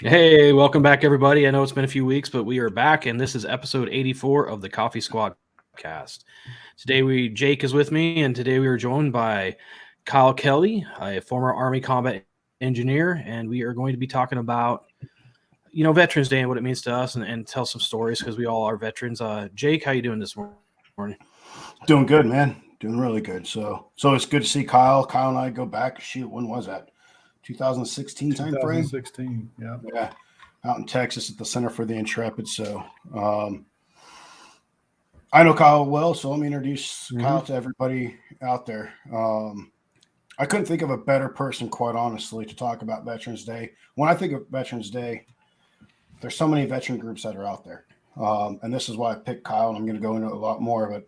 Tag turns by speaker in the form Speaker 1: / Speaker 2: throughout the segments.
Speaker 1: Hey, welcome back, everybody. I know it's been a few weeks, but we are back, and this is episode 84 of the Coffee Squad cast. Jake is with me, and today we are joined by Kyle Kelly, a former Army combat engineer, and we are going to be talking about, Veterans Day and what it means to us, and tell some stories because we all are veterans. Jake, how you doing this morning?
Speaker 2: Doing good, man. Doing really good. So it's good to see Kyle. Kyle and I go back. Shoot, when was that? 2016 time frame.
Speaker 3: 2016. Yeah.
Speaker 2: Yeah, out in Texas at the Center for the Intrepid. So I know Kyle well, so let me introduce Kyle to everybody out there. I couldn't think of a better person, quite honestly, to talk about Veterans Day. When I think of Veterans Day, there's so many veteran groups that are out there, and this is why I picked Kyle. And I'm going to go into a lot more, but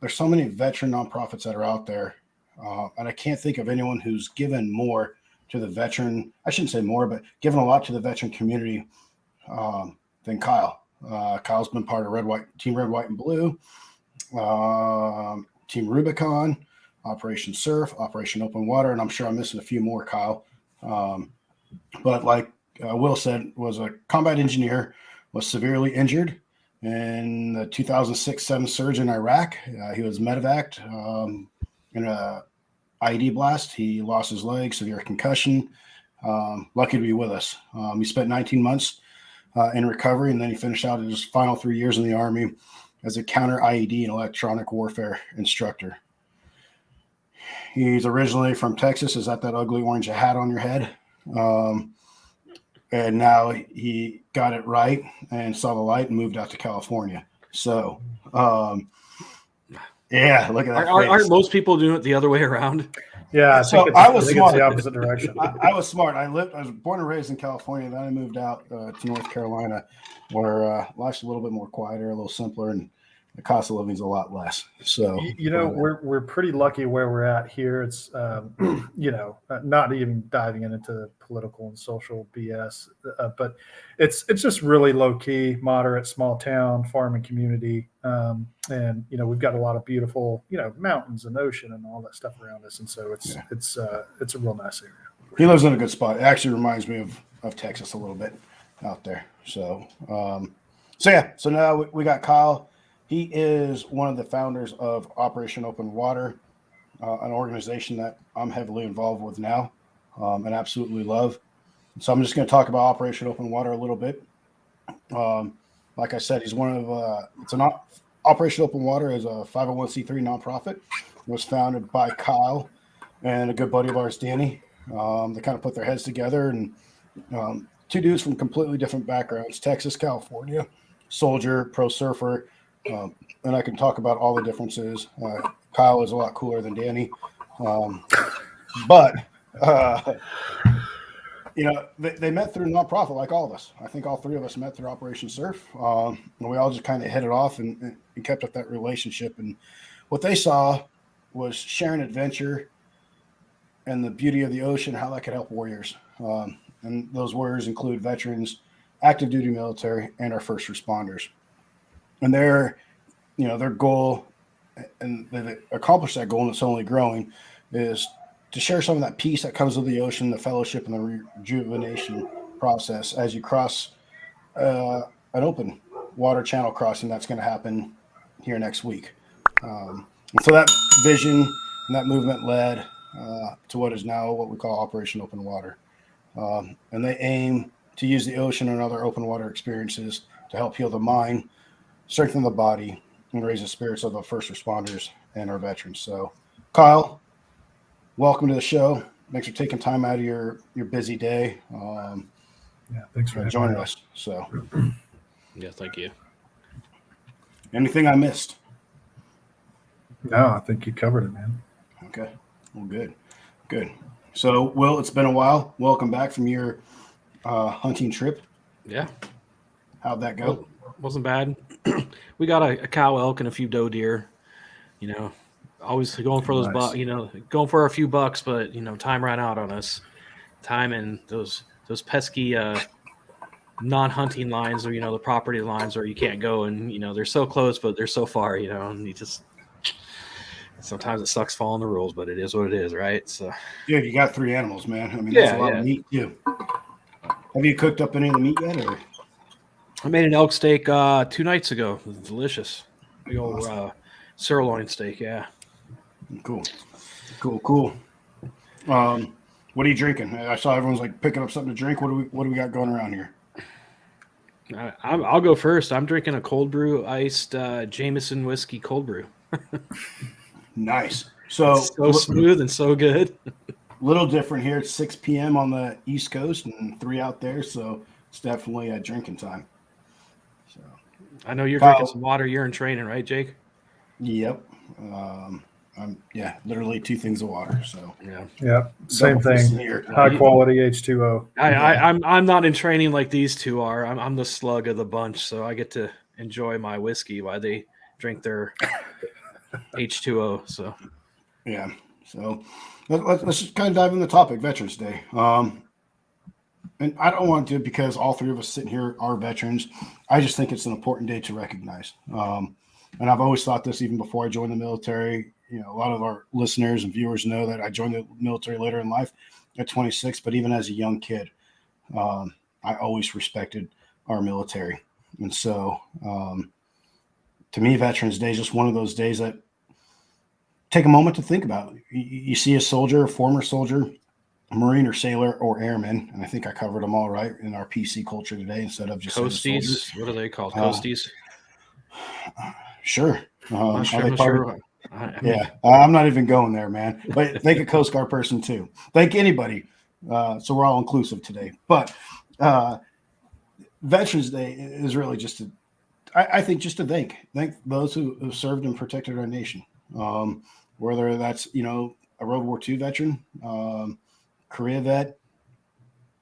Speaker 2: there's so many veteran nonprofits that are out there, and I can't think of anyone who's given more to the veteran. I shouldn't say more, but given a lot to the veteran community than Kyle. Kyle's been part of Team Red, White, and Blue, Team Rubicon, Operation Surf, Operation Open Water, and I'm sure I'm missing a few more, Kyle. But like Will said, was a combat engineer, was severely injured in the 2006-7 surge in Iraq. He was medevaced in a IED blast. He lost his leg, severe concussion. Lucky to be with us. He spent 19 months in recovery, and then he finished out his final 3 years in the Army as a counter IED and electronic warfare instructor. He's originally from Texas. Is that ugly orange hat on your head? And now he got it right and saw the light and moved out to California. So, yeah, look at that.
Speaker 1: Aren't most people doing it the other way around?
Speaker 3: Yeah,
Speaker 2: I was
Speaker 3: smart.
Speaker 2: smart.
Speaker 3: It's the opposite direction.
Speaker 2: I was smart. I was born and raised in California. Then I moved out to North Carolina, where life's a little bit more quieter, a little simpler, and the cost of living is a lot less. So
Speaker 3: we're pretty lucky where we're at here. It's not even diving into political and social BS, but it's just really low key, moderate, small town farming community, and we've got a lot of beautiful mountains and ocean and all that stuff around us, and so it's a real nice area.
Speaker 2: He lives in a good spot. It actually reminds me of Texas a little bit out there. So now we got Kyle. He is one of the founders of Operation Open Water, an organization that I'm heavily involved with now and absolutely love. So I'm just going to talk about Operation Open Water a little bit. Like I said, he's Operation Open Water is a 501c3 nonprofit. It was founded by Kyle and a good buddy of ours, Danny. They kind of put their heads together, and two dudes from completely different backgrounds: Texas, California, soldier, pro surfer. And I can talk about all the differences. Kyle is a lot cooler than Danny. But they met through nonprofit like all of us. I think all three of us met through Operation Surf. And we all just kind of hit it off and kept up that relationship. And what they saw was sharing adventure and the beauty of the ocean, how that could help warriors. And those warriors include veterans, active duty military, and our first responders. And their goal, and they've accomplished that goal, and it's only growing, is to share some of that peace that comes with the ocean, the fellowship, and the rejuvenation process as you cross an open water channel crossing that's going to happen here next week. And so that vision and that movement led to what is now what we call Operation Open Water. And they aim to use the ocean and other open water experiences to help heal the mind, strengthen the body, and raise the spirits of the first responders and our veterans. So, Kyle, welcome to the show. Thanks for taking time out of your busy day.
Speaker 3: Thanks for
Speaker 2: joining us. So,
Speaker 1: Yeah, thank you.
Speaker 2: Anything I missed?
Speaker 3: No, I think you covered it, man.
Speaker 2: Okay. Well, good. So, Will, it's been a while. Welcome back from your hunting trip.
Speaker 1: Yeah.
Speaker 2: How'd that go?
Speaker 1: Wasn't bad. We got a cow elk and a few doe deer. Always going for those
Speaker 3: Nice.
Speaker 1: going for a few bucks, but time ran out on us. Time and those pesky non-hunting lines, or the property lines where you can't go, and they're so close but they're so far. And you just sometimes it sucks following the rules, but it is what it is, right? So
Speaker 2: Yeah, you got 3 animals, man. I mean, that's a lot of meat too. Have you cooked up any of the meat yet? Or?
Speaker 1: I made an elk steak 2 nights ago. It was delicious. Big old sirloin steak, yeah.
Speaker 2: Cool. What are you drinking? I saw everyone's like picking up something to drink. What do we got going around here?
Speaker 1: I'll go first. I'm drinking a cold brew iced Jameson whiskey cold brew.
Speaker 2: Nice. So
Speaker 1: It's so smooth and so good.
Speaker 2: Little different here. It's 6 p.m. on the East Coast and 3 out there, so it's definitely a drinking time. So
Speaker 1: I know you're
Speaker 2: Kyle,
Speaker 1: drinking some water. You're in training, right, Jake?
Speaker 2: Yep. Literally 2 things of water. So
Speaker 3: yeah, same
Speaker 2: Double fist
Speaker 3: thing.
Speaker 2: here.
Speaker 3: High quality H2O.
Speaker 1: I'm not in training like these two are. I'm the slug of the bunch, so I get to enjoy my whiskey while they drink their H2O. So
Speaker 2: yeah. So let's just kind of dive in the topic, Veterans Day. And I don't want to because all 3 of us sitting here are veterans. I just think it's an important day to recognize. And I've always thought this even before I joined the military. You know, a lot of our listeners and viewers know that I joined the military later in life at 26, but even as a young kid, I always respected our military. And so to me, Veterans Day is just one of those days that take a moment to think about. You see a soldier, a former soldier, a Marine or sailor or airman, and I think I covered them all right in our PC culture today instead of just
Speaker 1: Coasties. What are they called? Coasties?
Speaker 2: Sure.
Speaker 1: I'm sure.
Speaker 2: I'm not even going there, man. But thank a Coast Guard person too. Thank anybody. So we're all inclusive today. But Veterans Day is really just I think just to thank those who have served and protected our nation. Whether that's a World War II veteran, Korea vet,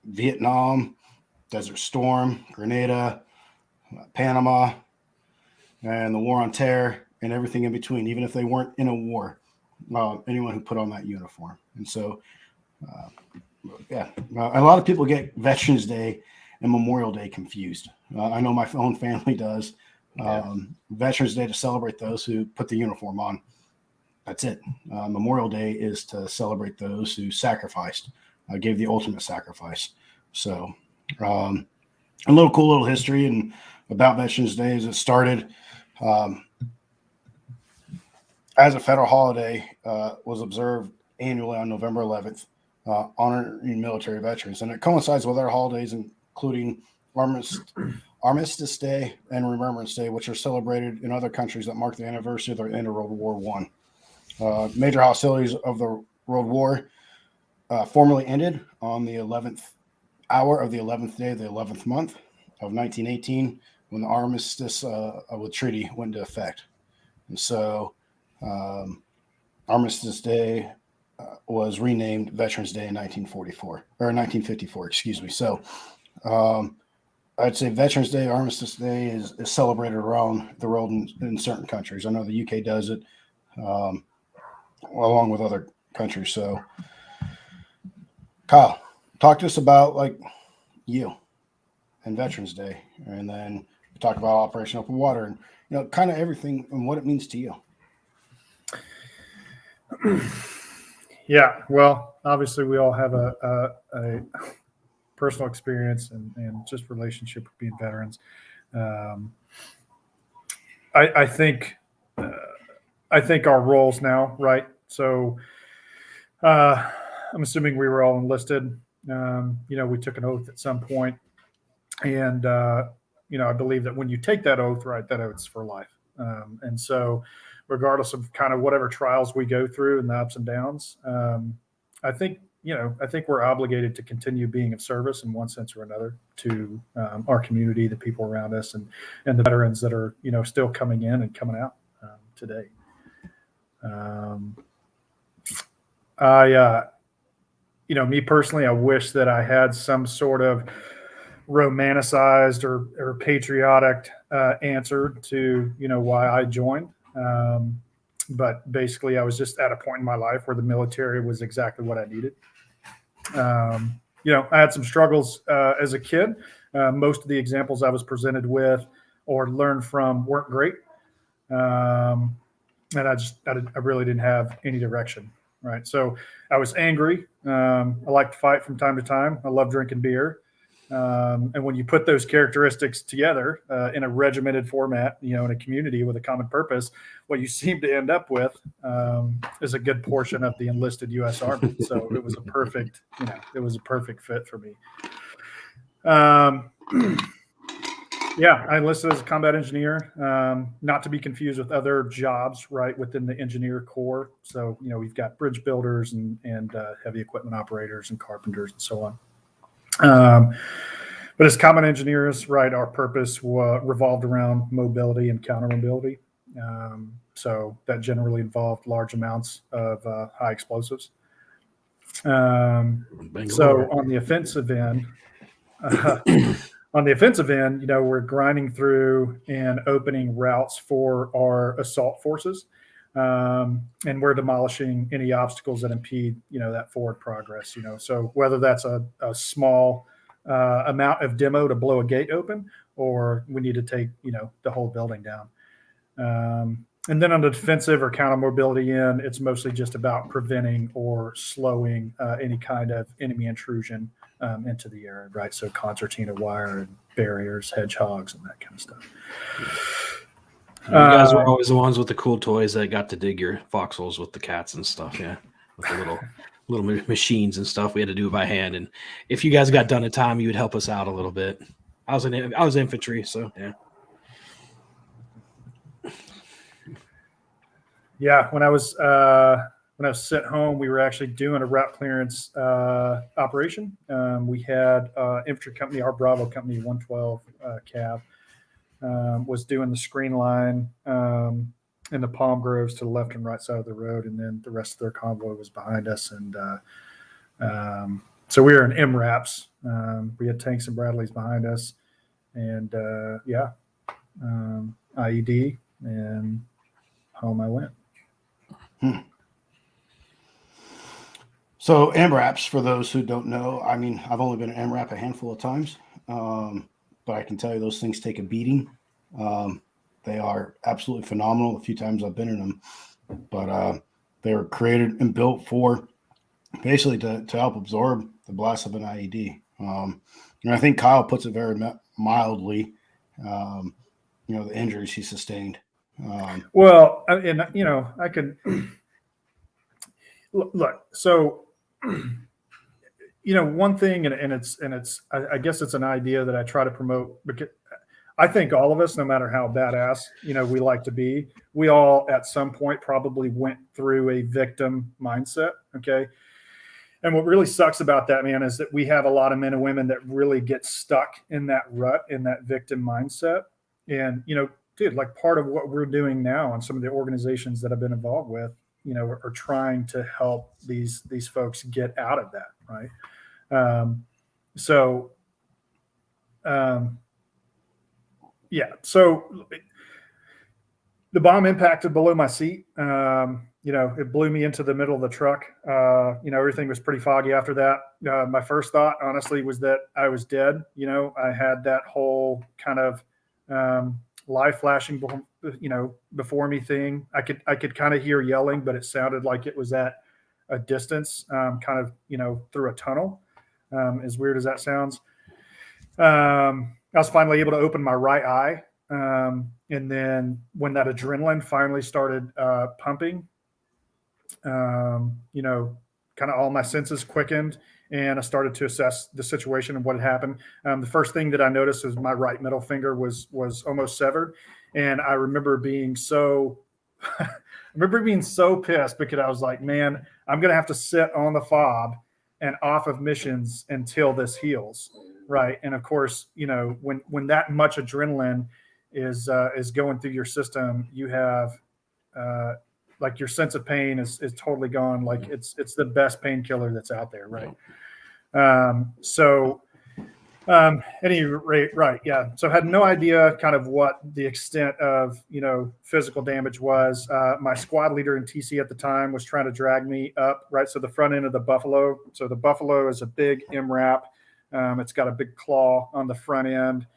Speaker 2: Vietnam, Desert Storm, Grenada, Panama, and the War on Terror, and everything in between, even if they weren't in a war, anyone who put on that uniform. And so, a lot of people get Veterans Day and Memorial Day confused. I know my own family does. Veterans Day to celebrate those who put the uniform on. That's it. Memorial Day is to celebrate those who sacrificed, gave the ultimate sacrifice. So a cool little history and about Veterans Day is it started as a federal holiday, was observed annually on November 11th, honoring military veterans. And it coincides with other holidays, including Armistice Day and Remembrance Day, which are celebrated in other countries that mark the anniversary of the end of World War I. Major hostilities of the World War formally ended on the 11th hour of the 11th day of the 11th month of 1918 when the Armistice with treaty went into effect. And so Armistice Day was renamed Veterans Day in 1954, excuse me. So I'd say Veterans Day, Armistice Day is celebrated around the world in certain countries. I know the UK does it along with other countries. So Kyle, talk to us about you and Veterans Day, and then talk about Operation Open Water and kind of everything and what it means to you.
Speaker 3: Yeah, well, obviously we all have a personal experience and just relationship with being veterans. I think our roles now, right? So I'm assuming we were all enlisted. We took an oath at some point, and I believe that when you take that oath, right, that oath's for life. And so, regardless of kind of whatever trials we go through and the ups and downs, I think we're obligated to continue being of service in one sense or another to our community, the people around us, and the veterans that are still coming in and coming out today. Me personally, I wish that I had some sort of romanticized or patriotic answer to why I joined. But basically, I was just at a point in my life where the military was exactly what I needed. I had some struggles as a kid. Most of the examples I was presented with or learned from weren't great. And I really didn't have any direction. Right. So I was angry. I like to fight from time to time. I love drinking beer. And when you put those characteristics together in a regimented format, in a community with a common purpose, what you seem to end up with is a good portion of the enlisted U.S. Army. So it was a perfect fit for me. I enlisted as a combat engineer, not to be confused with other jobs right within the engineer corps. So, we've got bridge builders and heavy equipment operators and carpenters and so on. But as combat engineers, right, our purpose revolved around mobility and counter mobility. So that generally involved large amounts of high explosives. So on the offensive end, we're grinding through and opening routes for our assault forces, and we're demolishing any obstacles that impede, that forward progress. So whether that's a small amount of demo to blow a gate open, or we need to take, the whole building down. And then on the defensive or counter mobility end, it's mostly just about preventing or slowing any kind of enemy intrusion into the area, right? So concertina wire and barriers, hedgehogs, and that kind of stuff.
Speaker 1: You guys were always the ones with the cool toys that got to dig your foxholes with the cats and stuff, yeah, with the little machines and stuff. We had to do it by hand, and if you guys got done in time, you would help us out a little bit. I was infantry, so yeah.
Speaker 3: Yeah, when I was sent home, we were actually doing a route clearance operation. We had infantry company, our Bravo company, 112 Cav, was doing the screen line in the palm groves to the left and right side of the road, and then the rest of their convoy was behind us. And so we were in MRAPs. We had tanks and Bradleys behind us, and IED, and home I went.
Speaker 2: So MRAPs, for those who don't know, I mean, I've only been an MRAP a handful of times, but I can tell you those things take a beating. They are absolutely phenomenal. A few times I've been in them, but they were created and built for basically to help absorb the blast of an IED. And I think Kyle puts it very mildly, the injuries he sustained.
Speaker 3: I could look. So, one thing, and it's I guess it's an idea that I try to promote, because I think all of us, no matter how badass we like to be, we all at some point probably went through a victim mindset. Okay. And what really sucks about that, man, is that we have a lot of men and women that really get stuck in that rut, in that victim mindset. And, dude, like part of what we're doing now and some of the organizations that I've been involved with, are trying to help these folks get out of that. Right. So the bomb impacted below my seat. It blew me into the middle of the truck. Everything was pretty foggy after that. My first thought, honestly, was that I was dead. I had that whole kind of live flashing, before me thing. I could kind of hear yelling, but it sounded like it was at a distance, kind of, through a tunnel. As weird as that sounds. I was finally able to open my right eye. And then when that adrenaline finally started pumping, kind of all my senses quickened, and I started to assess the situation and what had happened. The first thing that I noticed was my right middle finger was almost severed. And I remember being so pissed, because I was like, man, I'm going to have to sit on the fob and off of missions until this heals. Right. And of course, when that much adrenaline is going through your system, you have, like, your sense of pain is totally gone. Like it's the best painkiller that's out there. Right. Any rate, right. Yeah. So I had no idea kind of what the extent of, physical damage was. My squad leader in TC at the time was trying to drag me up. Right. So the front end of the Buffalo. So the Buffalo is a big MRAP. It's got a big claw on the front end.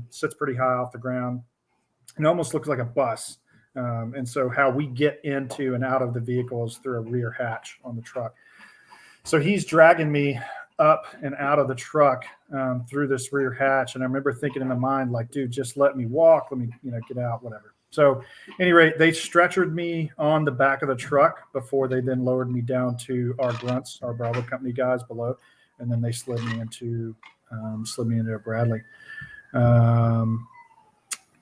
Speaker 3: Sits pretty high off the ground. It almost looks like a bus. And so how we get into and out of the vehicle is through a rear hatch on the truck. So he's dragging me up and out of the truck through this rear hatch. And I remember thinking in my mind, like, dude, just let me walk. Let me, get out, whatever. So at any rate, they stretchered me on the back of the truck before they then lowered me down to our grunts, our Bravo Company guys below. And then they slid me into a Bradley.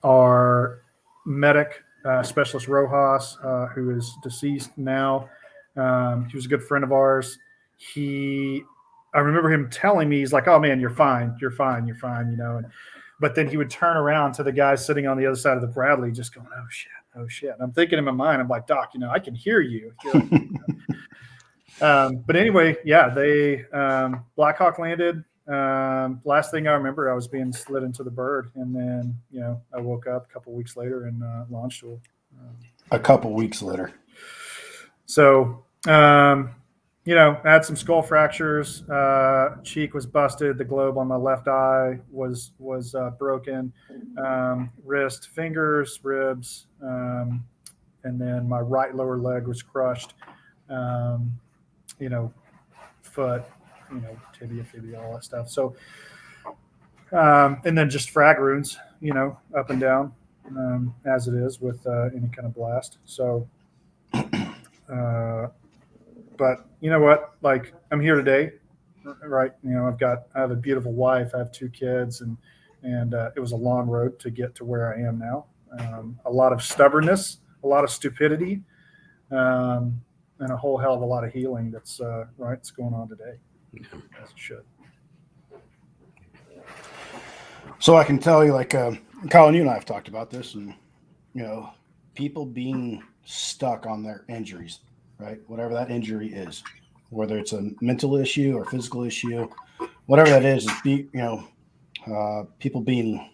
Speaker 3: Our medic, Specialist Rojas, who is deceased now, he was a good friend of ours. I remember him telling me, he's like, "Oh man, you're fine, but then he would turn around to the guy sitting on the other side of the Bradley, just going, "Oh shit." And I'm thinking in my mind, I'm like, "Doc, I can hear you." But anyway, yeah, they Blackhawk landed. Last thing I remember, I was being slid into the bird, and then I woke up a couple weeks later in launch school.
Speaker 2: A couple weeks later.
Speaker 3: So I had some skull fractures. Cheek was busted. The globe on my left eye was broken. Wrist, fingers, ribs, and then my right lower leg was crushed. Foot, tibia, fibula, all that stuff. So, and then just frag wounds, up and down, as it is with any kind of blast. So, but you know what? Like, I'm here today, right? I have a beautiful wife. I have 2 kids, and it was a long road to get to where I am now. A lot of stubbornness, a lot of stupidity, and a whole hell of a lot of healing that's going on today, as it should.
Speaker 2: So I can tell you, like, Colin, you and I have talked about this, and people being stuck on their injuries, right? Whatever that injury is, whether it's a mental issue or physical issue, whatever that is people being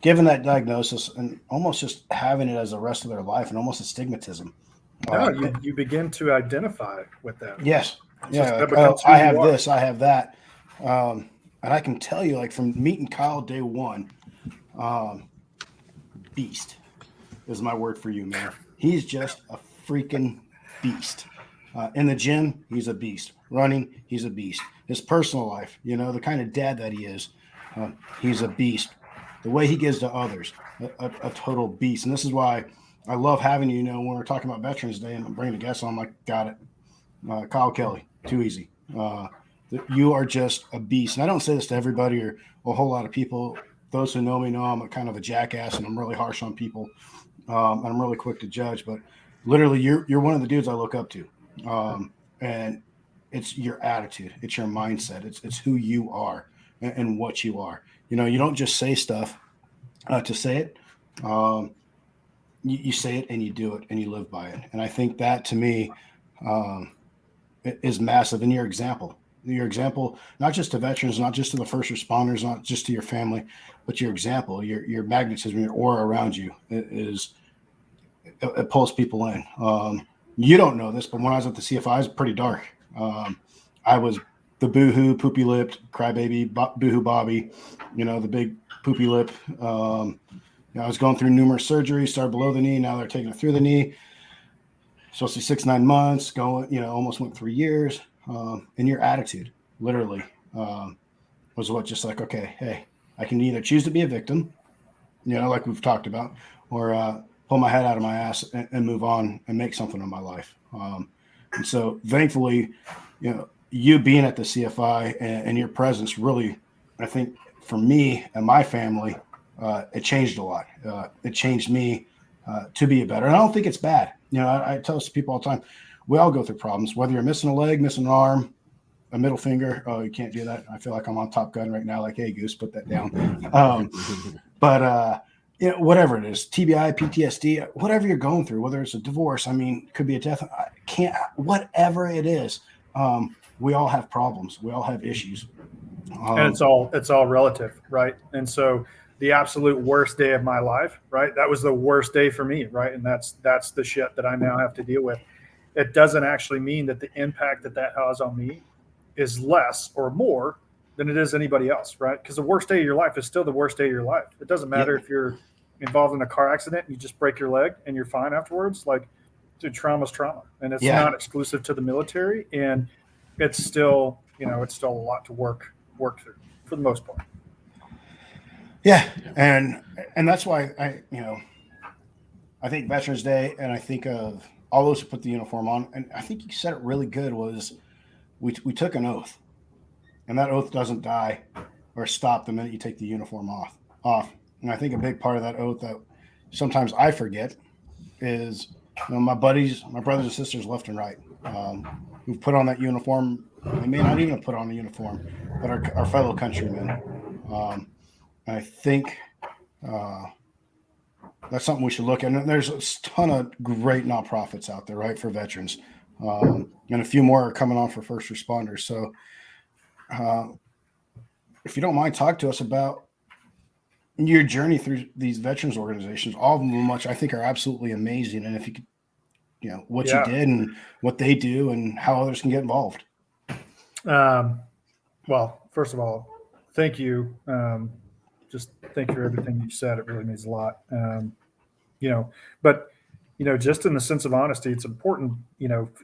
Speaker 2: given that diagnosis and almost just having it as the rest of their life, and almost a stigmatism.
Speaker 3: You begin to identify with that.
Speaker 2: Yes. Yeah.
Speaker 3: I
Speaker 2: have this, I have that. And I can tell you, like, from meeting Kyle day one, beast is my word for you, man. He's just a freaking beast. In the gym, he's a beast. Running, he's a beast. His personal life, the kind of dad that he is, he's a beast. The way he gives to others, a total beast. And this is why I love having you. When we're talking about Veterans Day and I'm bringing a guest on, I'm like, got it. Kyle Kelly, too easy. You are just a beast. And I don't say this to everybody or a whole lot of people. Those who know me know I'm a kind of a jackass, and I'm really harsh on people. And I'm really quick to judge. But literally, you're one of the dudes I look up to. And it's your attitude. It's your mindset. It's who you are and what you are. You don't just say stuff to say it. You say it and you do it and you live by it. And I think that, to me, is massive. And your example, not just to veterans, not just to the first responders, not just to your family, but your example, your magnetism, your aura around you it pulls people in. You don't know this, but when I was at the CFI, it was pretty dark. I was the boohoo, poopy lipped, crybaby, boohoo Bobby, the big poopy lip. I was going through numerous surgeries, started below the knee. Now they're taking it through the knee. Supposed to be 6-9 months, going, almost went 3 years. And your attitude, literally, was what, just like, okay, hey, I can either choose to be a victim, like we've talked about, or pull my head out of my ass and move on and make something of my life. And so thankfully, you being at the CFI and your presence really, I think for me and my family, it changed a lot. It changed me to be better. And I don't think it's bad. I tell this to people all the time. We all go through problems, whether you're missing a leg, missing an arm, a middle finger. Oh, you can't do that. I feel like I'm on Top Gun right now. Like, hey, Goose, put that down. But whatever it is, TBI, PTSD, whatever you're going through, whether it's a divorce, it could be a death. Whatever it is, we all have problems. We all have issues.
Speaker 3: And it's all relative, right? And so the absolute worst day of my life, right? That was the worst day for me, right? And that's the shit that I now have to deal with. It doesn't actually mean that the impact that has on me is less or more than it is anybody else, right? Because the worst day of your life is still the worst day of your life. It doesn't matter if you're involved in a car accident and you just break your leg and you're fine afterwards. Like, dude, trauma's trauma. And it's not exclusive to the military. And it's still it's still a lot to work through for the most part.
Speaker 2: Yeah, and that's why I think Veterans Day, and I think of all those who put the uniform on, and I think you said it really good was we took an oath, and that oath doesn't die or stop the minute you take the uniform off. And I think a big part of that oath that sometimes I forget is my buddies, my brothers and sisters left and right, who put on that uniform. They may not even put on a uniform, but our fellow countrymen. I think that's something we should look at. And there's a ton of great nonprofits out there, right, for veterans. And a few more are coming on for first responders. So if you don't mind, talk to us about your journey through these veterans organizations. All of them, which I think are absolutely amazing. And if you could, what you did and what they do and how others can get involved.
Speaker 3: Well, first of all, thank you. Just thank you for everything you said. It really means a lot. But just in the sense of honesty, it's important.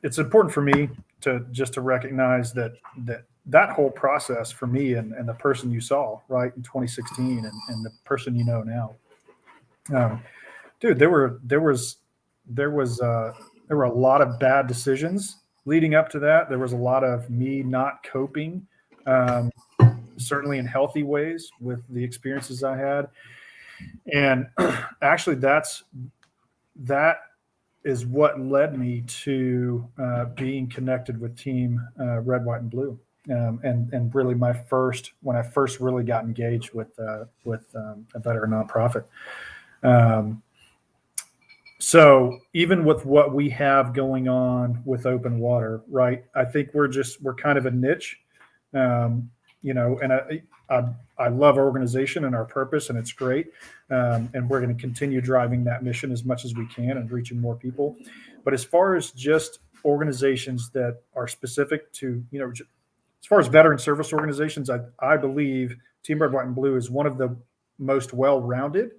Speaker 3: It's important for me to recognize that whole process for me and the person you saw right in 2016 and the person now. Dude, there were a lot of bad decisions leading up to that. There was a lot of me not coping, certainly in healthy ways with the experiences I had. And actually that is what led me to being connected with Team Red, White, and Blue. And really when I first really got engaged with a veteran nonprofit. So even with what we have going on with Open Water, right, I think we're kind of a niche, and I love our organization and our purpose, and it's great. And we're going to continue driving that mission as much as we can and reaching more people. But as far as just organizations that are specific to, as far as veteran service organizations, I believe Team Red, White, and Blue is one of the most well-rounded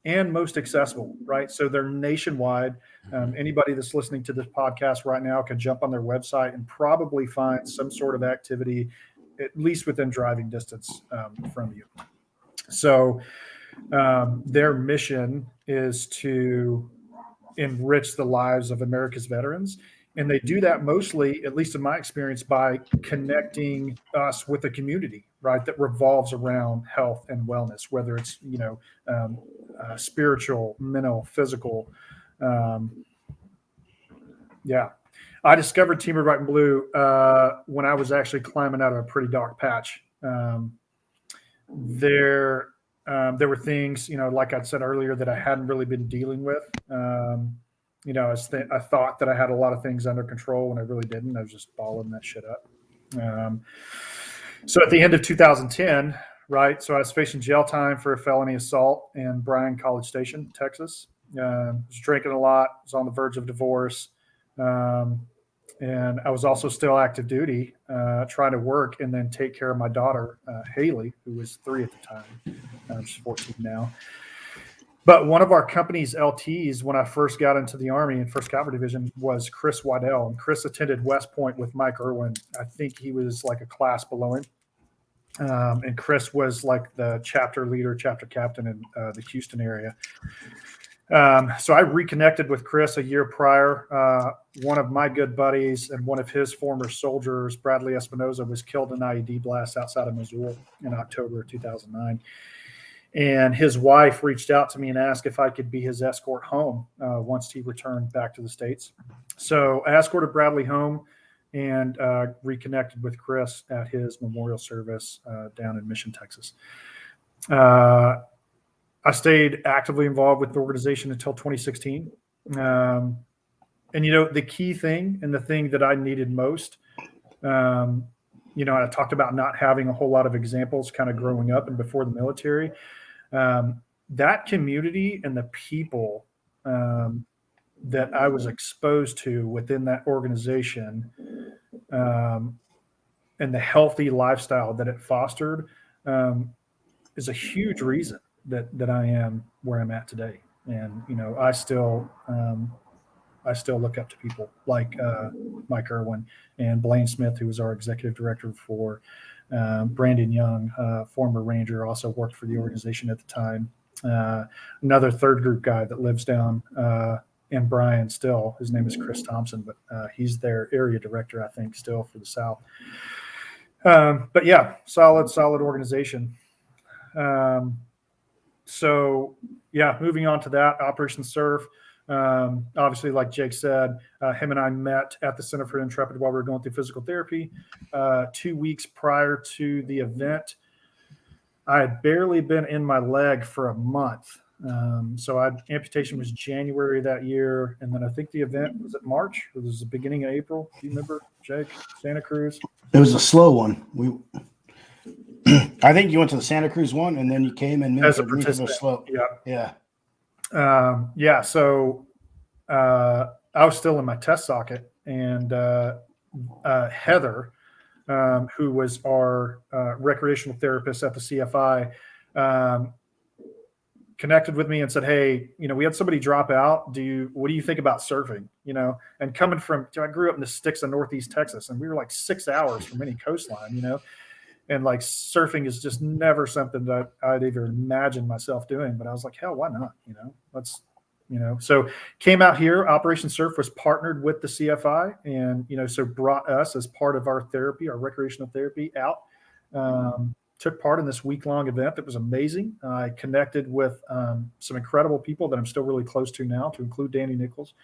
Speaker 3: and most accessible, right? So they're nationwide. Anybody that's listening to this podcast right now can jump on their website and probably find some sort of activity, at least within driving distance from you. So their mission is to enrich the lives of America's veterans. And they do that mostly, at least in my experience, by connecting us with a community, right, that revolves around health and wellness, whether it's, spiritual, mental, physical. I discovered Team Red, White, and Blue when I was actually climbing out of a pretty dark patch. There were things, like I said earlier, that I hadn't really been dealing with. I thought that I had a lot of things under control when I really didn't. I was just balling that shit up. So at the end of 2010, right, so I was facing jail time for a felony assault in Bryan, College Station, Texas. Was drinking a lot, was on the verge of divorce. And I was also still active duty, trying to work and then take care of my daughter, Haley, who was 3 at the time. She's 14 now. But one of our company's LTs, when I first got into the Army in 1st Cavalry Division, was Chris Waddell. And Chris attended West Point with Mike Irwin. I think he was like a class below him. And Chris was like the chapter leader, chapter captain in the Houston area. So I reconnected with Chris a year prior. One of my good buddies and one of his former soldiers, Bradley Espinoza, was killed in an IED blast outside of Missoula in October of 2009. And his wife reached out to me and asked if I could be his escort home once he returned back to the States. So I escorted Bradley home and reconnected with Chris at his memorial service down in Mission, Texas. I stayed actively involved with the organization until 2016. And, the key thing and the thing that I needed most, I talked about not having a whole lot of examples kind of growing up and before the military. That community and the people that I was exposed to within that organization and the healthy lifestyle that it fostered is a huge reason that I am where I'm at today. And, I still I still look up to people like Mike Irwin and Blaine Smith, who was our executive director before. Brandon Young, former Ranger, also worked for the organization at the time. Another third group guy that lives down in Bryan still. His name is Chris Thompson, but he's their area director, I think, still for the South. But yeah, solid organization. So yeah, moving on to that, Operation Surf. Obviously, like Jake said, him and I met at the Center for Intrepid while we were going through physical therapy. 2 weeks prior to the event, I had barely been in my leg for a month. So amputation was January that year. And then I think the event was at March, or was the beginning of April. Do you remember, Jake? Santa Cruz?
Speaker 2: It was a slow one. I think you went to the Santa Cruz one, and then you came and
Speaker 3: as a participant.
Speaker 2: Slow.
Speaker 3: Yeah. So I was still in my test socket, and Heather, who was our recreational therapist at the CFI, connected with me and said, "Hey, we had somebody drop out. What do you think about surfing?" And coming from, I grew up in the sticks of Northeast Texas, and we were like 6 hours from any coastline, and like surfing is just never something that I'd even imagine myself doing. But I was like, hell, why not? Let's, so came out here. Operation Surf was partnered with the CFI, and, so brought us as part of our therapy, our recreational therapy out. Took part in this week-long event that was amazing. I connected with some incredible people that I'm still really close to now, to include Danny Nichols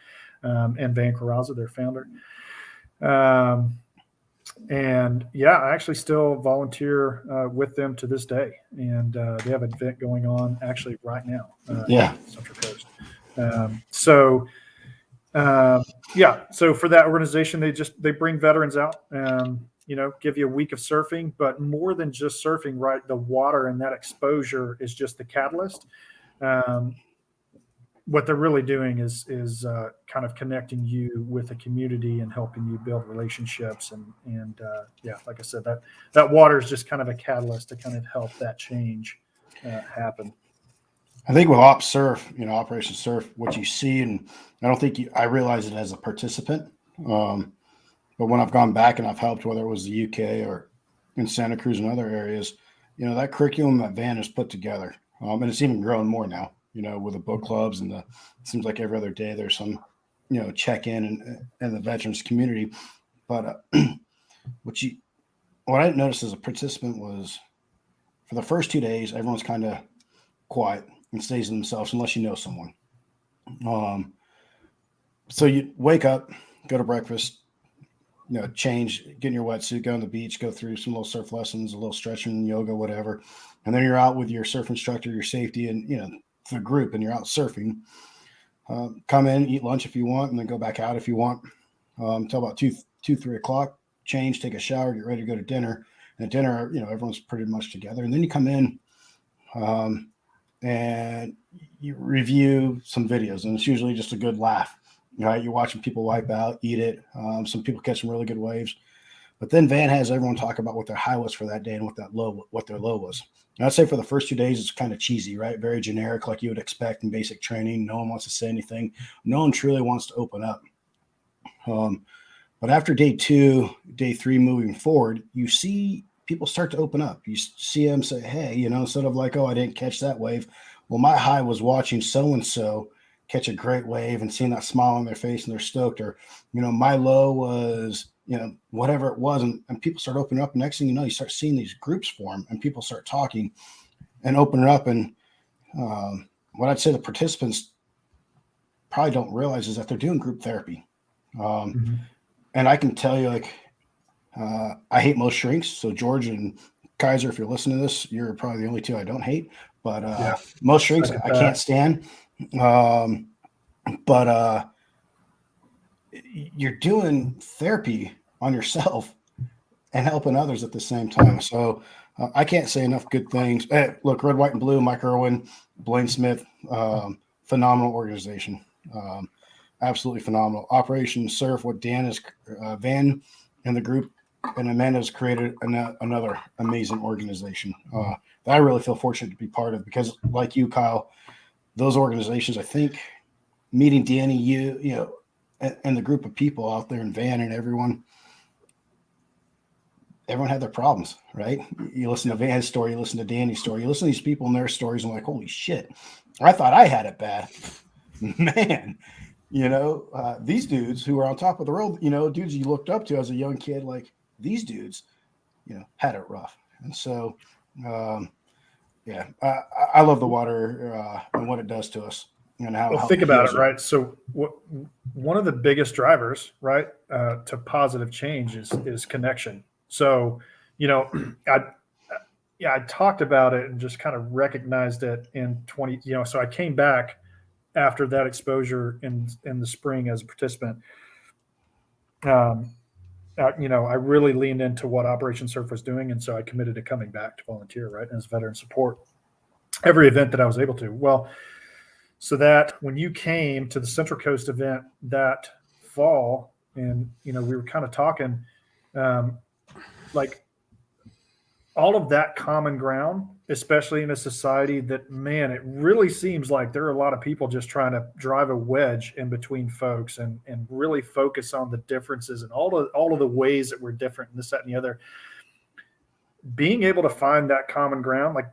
Speaker 3: and Van Carrazza, their founder. And yeah, I actually still volunteer with them to this day. And they have an event going on actually right now. Central Coast. So for that organization, they bring veterans out, give you a week of surfing, but more than just surfing, right? The water and that exposure is just the catalyst. What they're really doing is kind of connecting you with the community and helping you build relationships. And like I said, that water is just kind of a catalyst to kind of help that change happen.
Speaker 2: I think with Op Surf, Operation Surf, what you see, and I don't think I realize it as a participant, but when I've gone back and I've helped, whether it was the UK or in Santa Cruz and other areas, that curriculum that Van has put together, and it's even grown more now, with the book clubs and it seems like every other day there's some, check-in and the veterans community. But what I noticed as a participant was for the first 2 days, everyone's kind of quiet and stays to themselves unless you know someone. So you wake up, go to breakfast, change, get in your wetsuit, go on the beach, go through some little surf lessons, a little stretching, yoga, whatever. And then you're out with your surf instructor, your safety, and, the group, and you're out surfing. Come in, eat lunch if you want, and then go back out if you want until about 3 o'clock, change, take a shower, get ready to go to dinner. And at dinner, everyone's pretty much together. And then you come in and you review some videos, and it's usually just a good laugh. Right, you're watching people wipe out, eat it. Some people catch some really good waves, but then Van has everyone talk about what their high was for that day and what their low was. And I'd say for the first 2 days, it's kind of cheesy, right? Very generic, like you would expect in basic training. No one wants to say anything. No one truly wants to open up. But after day 2, day 3, moving forward, you see people start to open up. You see them say, "Hey," instead of like, "Oh, I didn't catch that wave." Well, my high was watching so and so catch a great wave and seeing that smile on their face and they're stoked, or, my low was, whatever it was. And people start opening up. And next thing you know, you start seeing these groups form and people start talking and opening up. And what I'd say the participants probably don't realize is that they're doing group therapy. And I can tell you, like, I hate most shrinks. So George and Kaiser, if you're listening to this, you're probably the only two I don't hate, but most shrinks I can't stand. But you're doing therapy on yourself and helping others at the same time. So I can't say enough good things. Hey, look, Red, White, and Blue, Mike Irwin, Blaine Smith, phenomenal organization. Absolutely phenomenal. Operation Surf, what Van and the group and Amanda has created another amazing organization that I really feel fortunate to be part of, because like you, Kyle, those organizations, I think meeting Danny, and the group of people out there in Van and everyone had their problems, right? You listen to Van's story, you listen to Danny's story, you listen to these people and their stories, and like, holy shit, I thought I had it bad. Man, these dudes who are on top of the world, dudes you looked up to as a young kid, like these dudes, had it rough. And so, I love the water and what it does to us and how.
Speaker 3: Well, think about it, right? So, one of the biggest drivers, right, to positive change is connection. So, I talked about it and just kind of recognized it in 20. So I came back after that exposure in the spring as a participant. I really leaned into what Operation Surf was doing, and so I committed to coming back to volunteer, right, as veteran support, every event that I was able to. Well, so that when you came to the Central Coast event that fall, and we were kind of talking, like all of that common ground, especially in a society that, man, it really seems like there are a lot of people just trying to drive a wedge in between folks and really focus on the differences and all of the ways that we're different and this, that, and the other. Being able to find that common ground, like,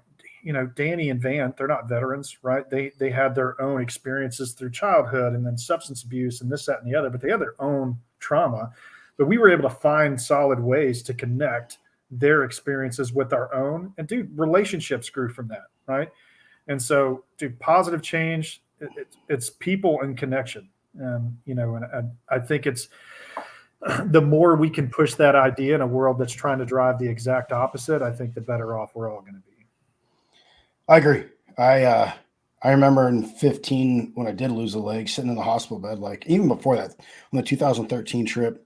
Speaker 3: Danny and Van, they're not veterans, right? They had their own experiences through childhood and then substance abuse and this, that, and the other, but they had their own trauma. But we were able to find solid ways to connect their experiences with our own, and relationships grew from that, right? And so, positive change, it's people and connection, and I think it's the more we can push that idea in a world that's trying to drive the exact opposite, I think the better off we're all going to be.
Speaker 2: I agree. I remember in 15 when I did lose a leg, sitting in the hospital bed, like even before that, on the 2013 trip,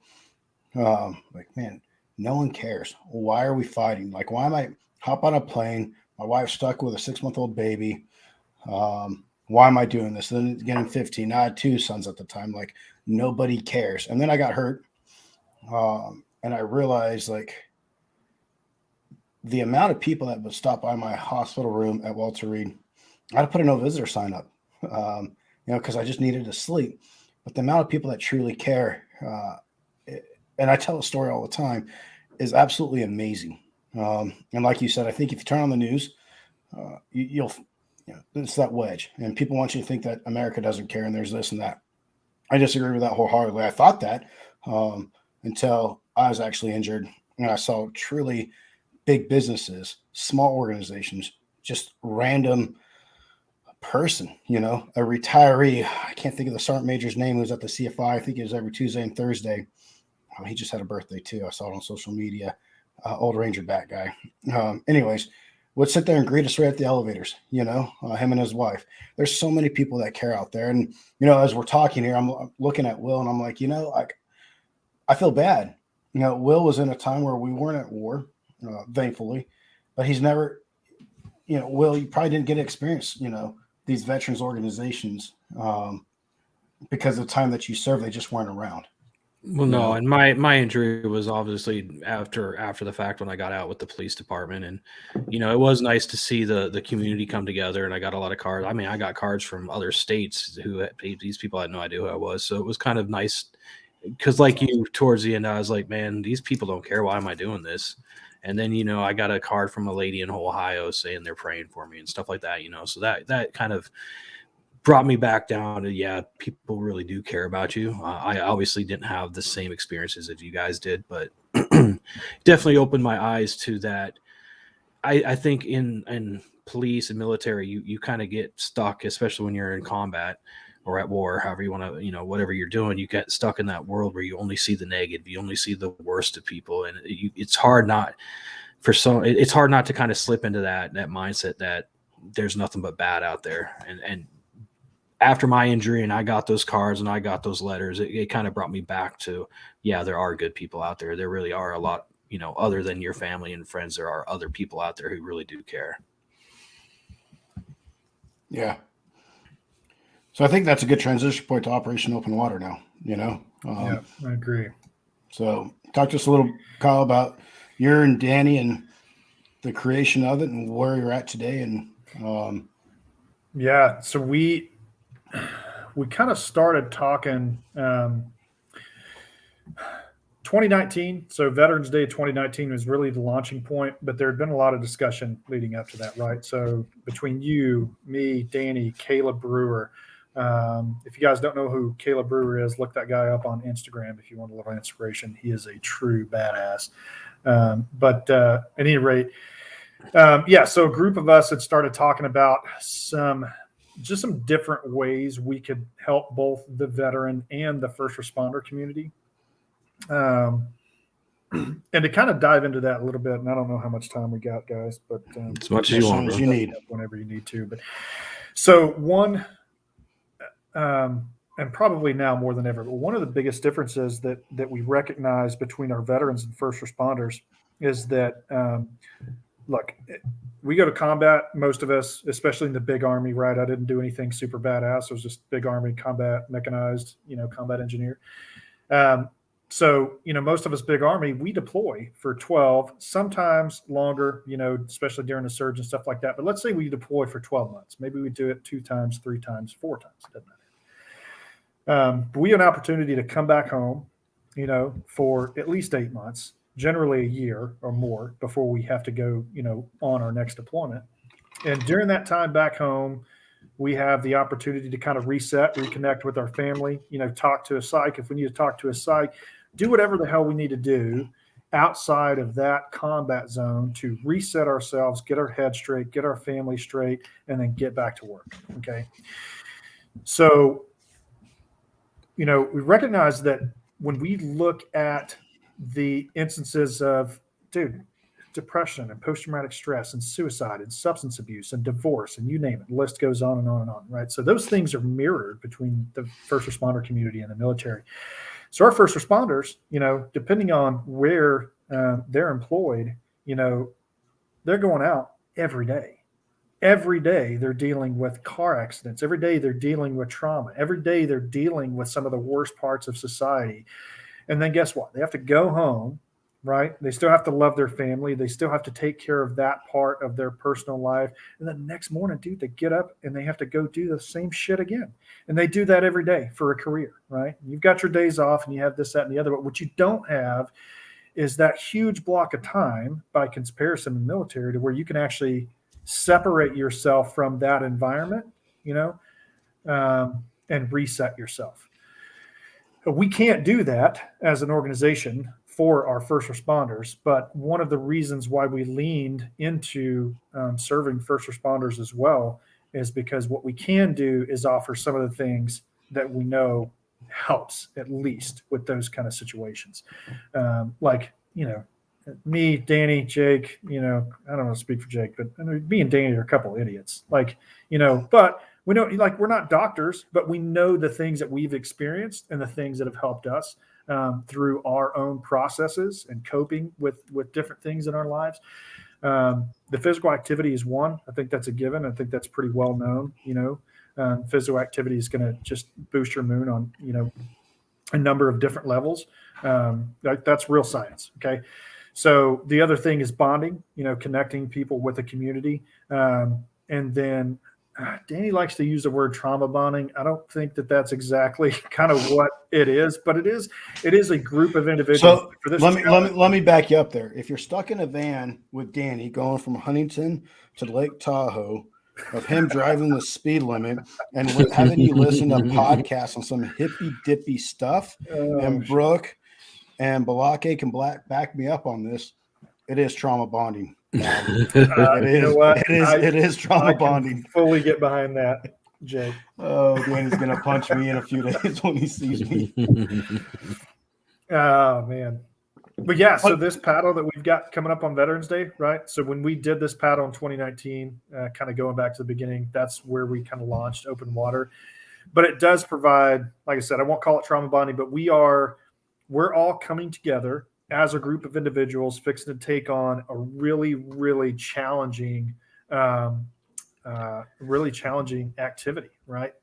Speaker 2: like, man, no one cares. Why are we fighting? Like, why am I hop on a plane? My wife's stuck with a 6-month-old baby. Why am I doing this? Then again, in 15, I had 2 sons at the time. Like, nobody cares. And then I got hurt. And I realized, like, the amount of people that would stop by my hospital room at Walter Reed, I had to put a no visitor sign up, because I just needed to sleep. But the amount of people that truly care, and I tell a story all the time, is absolutely amazing. And like you said, I think if you turn on the news, you'll it's that wedge, and people want you to think that America doesn't care and there's this and that. I disagree with that wholeheartedly. I thought that until I was actually injured, and I saw truly big businesses, small organizations, just random person, a retiree. I can't think of the sergeant major's name, who's at the CFI. I think it was every Tuesday and Thursday. Oh, he just had a birthday too. I saw it on social media. Old Ranger bat guy. Anyways, would sit there and greet us right at the elevators, him and his wife. There's so many people that care out there. And, as we're talking here, I'm looking at Will and I'm like, I feel bad. Will was in a time where we weren't at war, thankfully, but he's never, Will, you probably didn't get to experience, these veterans organizations because of the time that you served, they just weren't around.
Speaker 1: Well, no, and my injury was obviously after the fact when I got out with the police department, and it was nice to see the community come together, and I got a lot of cards. I mean, I got cards from other states these people had no idea who I was, so it was kind of nice because, like you, towards the end, I was like, man, these people don't care. Why am I doing this? And then I got a card from a lady in Ohio saying they're praying for me and stuff like that. So that kind of brought me back down to, people really do care about you. I obviously didn't have the same experiences as you guys did, but definitely opened my eyes to that. I think in police and military, you kind of get stuck, especially when you're in combat or at war, however you want to, whatever you're doing, you get stuck in that world where you only see the negative, you only see the worst of people. And it's hard not to kind of slip into that mindset that there's nothing but bad out there. And after my injury and I got those cards and I got those letters, it kind of brought me back to, there are good people out there. There really are a lot, other than your family and friends, there are other people out there who really do care.
Speaker 2: Yeah. So I think that's a good transition point to Operation Open Water now,
Speaker 3: Yeah, I agree.
Speaker 2: So talk to us a little, Kyle, about you and Danny and the creation of it and where you're at today. And
Speaker 3: so we kind of started talking 2019, so Veterans Day 2019 was really the launching point, but there had been a lot of discussion leading up to that, right? So between you, me, Danny, Caleb Brewer, if you guys don't know who Caleb Brewer is, look that guy up on Instagram if you want a little inspiration. He is a true badass. But at any rate, so a group of us had started talking about some different ways we could help both the veteran and the first responder community. And to kind of dive into that a little bit, and I don't know how much time we got, guys, but
Speaker 1: as much as you want,
Speaker 2: as you need,
Speaker 3: whenever you need to. But so one, and probably now more than ever, but one of the biggest differences that we recognize between our veterans and first responders is that, look, we go to combat, most of us, especially in the big Army, right? I didn't do anything super badass. I was just big Army combat mechanized, combat engineer. So, most of us big Army, we deploy for 12, sometimes longer, especially during the surge and stuff like that. But let's say we deploy for 12 months. Maybe we do it 2 times, 3 times, 4 times. Doesn't matter. But we have an opportunity to come back home, for at least 8 months, generally a year or more before we have to go, on our next deployment. And during that time back home, we have the opportunity to kind of reset, reconnect with our family, talk to a psych. If we need to talk to a psych, do whatever the hell we need to do outside of that combat zone to reset ourselves, get our head straight, get our family straight, and then get back to work. Okay. So, we recognize that when we look at the instances of, depression and post-traumatic stress and suicide and substance abuse and divorce and you name it, the list goes on and on and on, right? So those things are mirrored between the first responder community and the military. So our first responders, depending on where they're employed, they're going out every day. Every day they're dealing with car accidents. Every day they're dealing with trauma. Every day they're dealing with some of the worst parts of society. And then guess what? They have to go home, right? They still have to love their family. They still have to take care of that part of their personal life. And then next morning, they get up and they have to go do the same shit again. And they do that every day for a career, right? You've got your days off and you have this, that, and the other. But what you don't have is that huge block of time by comparison in the military to where you can actually separate yourself from that environment, and reset yourself. We can't do that as an organization for our first responders, but one of the reasons why we leaned into serving first responders as well is because what we can do is offer some of the things that we know helps at least with those kind of situations. Me, Danny, Jake, I don't want to speak for Jake, but me and Danny are a couple idiots. But we know, we're not doctors, but we know the things that we've experienced and the things that have helped us through our own processes and coping with different things in our lives. The physical activity is one. I think that's a given. I think that's pretty well known. Physical activity is going to just boost your mood on, a number of different levels. That's real science. Okay. So the other thing is bonding, connecting people with a community. And then Danny likes to use the word trauma bonding. I don't think that that's exactly kind of what it is, but it is a group of individuals.
Speaker 2: So let me back you up there. If you're stuck in a van with Danny going from Huntington to Lake Tahoe, of him driving the speed limit and having you listen to podcasts on some hippy dippy stuff, and Brooke and Balake can back me up on this, it is trauma bonding. It is trauma bonding.
Speaker 3: Fully get behind that, Jake.
Speaker 2: Oh, Danny's gonna punch me in a few days when he sees me.
Speaker 3: Oh man. But yeah, so this paddle that we've got coming up on Veterans Day, right? So when we did this paddle in 2019, kind of going back to the beginning, that's where we kind of launched open water. But it does provide, like I said, I won't call it trauma bonding, but we're all coming together as a group of individuals fixing to take on a really, really challenging activity, right?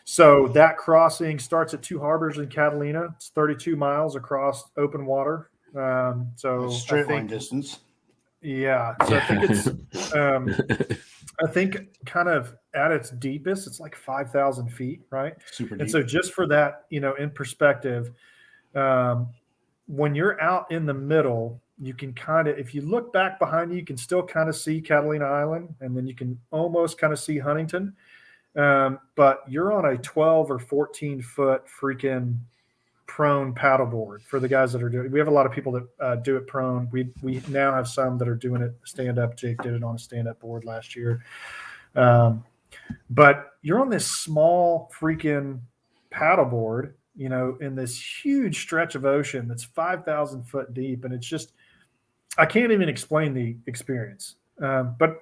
Speaker 3: So that crossing starts at 2 harbors in Catalina. It's 32 miles across open water. So
Speaker 2: straight line distance.
Speaker 3: Yeah. So I think it's, I think kind of at its deepest, it's like 5,000 feet, right?
Speaker 2: Super deep.
Speaker 3: And so just for that, in perspective, When you're out in the middle, you can kind of, if you look back behind you, you can still kind of see Catalina Island, and then you can almost kind of see Huntington. But you're on a 12 or 14 foot freaking prone paddleboard for the guys that are doing it. We have a lot of people that do it prone. We now have some that are doing it stand up. Jake did it on a stand up board last year. But you're on this small freaking paddleboard, in this huge stretch of ocean that's 5,000 foot deep. And it's just, I can't even explain the experience. But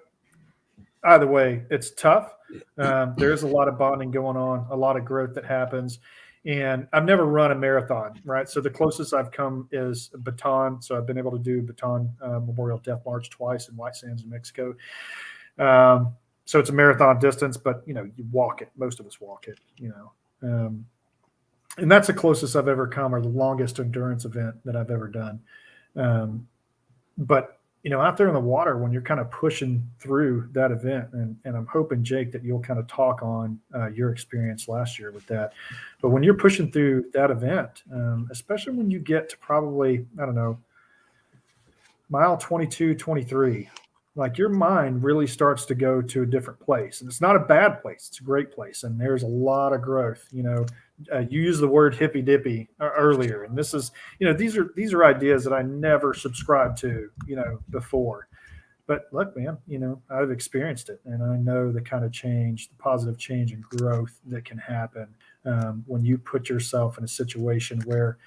Speaker 3: either way, it's tough. There's a lot of bonding going on, a lot of growth that happens. And I've never run a marathon, right? So the closest I've come is Baton. So I've been able to do Baton Memorial Death March twice in White Sands, New Mexico. So it's a marathon distance, but, you walk it. Most of us walk it, and that's the closest I've ever come, or the longest endurance event that I've ever done. But, out there in the water, when you're kind of pushing through that event, and I'm hoping, Jake, that you'll kind of talk on your experience last year with that. But when you're pushing through that event, especially when you get to probably, I don't know, mile 22, 23, like your mind really starts to go to a different place. And it's not a bad place. It's a great place. And there's a lot of growth. You used the word hippy dippy earlier. And this is, these are ideas that I never subscribed to, before. But look, man, I've experienced it. And I know the kind of change, the positive change and growth that can happen when you put yourself in a situation where